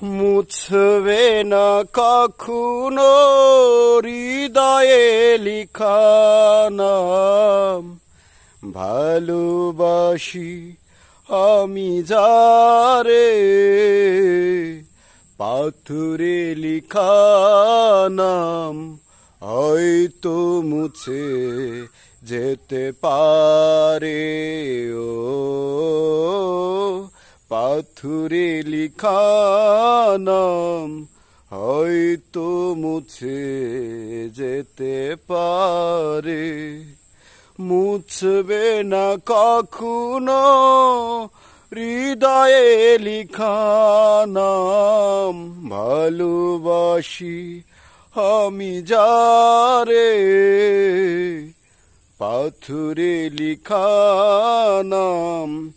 মুছবে না কখনো হৃদয়ে লিখা নাম। ভালোবাসি আমি যারে, পাথরে লিখা নাম হয়তো মুছে যেতে পারে। ও পাথরে লিখা নাম হয়তো মুছে যেতে পারে। মুছবে না কখনো হৃদয়ে লিখা নাম। ভালোবাসি আমি যারে, পাথরে লিখা নাম